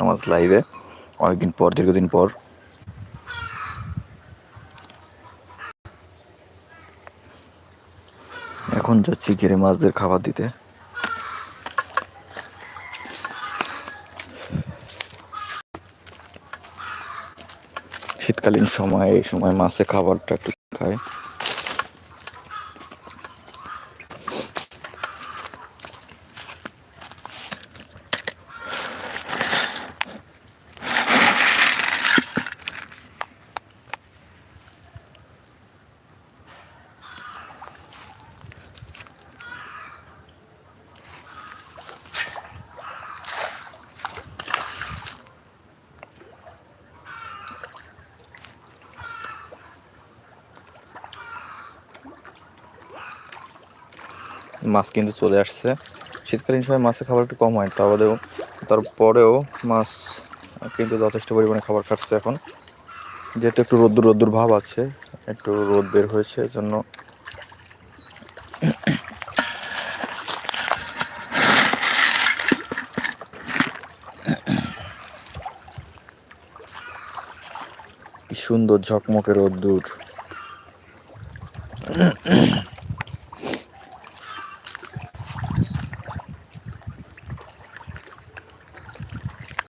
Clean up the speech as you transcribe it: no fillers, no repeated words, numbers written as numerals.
নামাজ লাইভে অনেকদিন পর, দীর্ঘদিন পর। এখন যাচ্ছি ঘিরে মাছদের খাবার দিতে। শীতকালীন সময়, এই সময় মাছে খাবারটা একটু খায়। মাছ কিন্তু চলে আসছে। শীতকালীন সময় মাছের খাবার একটু কম হয়, তারপরেও মাছ কিন্তু যথেষ্ট পরিমাণে খাবার খাচ্ছে এখন, যেহেতু একটু রোদ্দুর রোদ্দুর ভাব আছে, একটু রোদ বের হয়েছে, এজন্য কি সুন্দর ঝকমকে রোদ্দুর।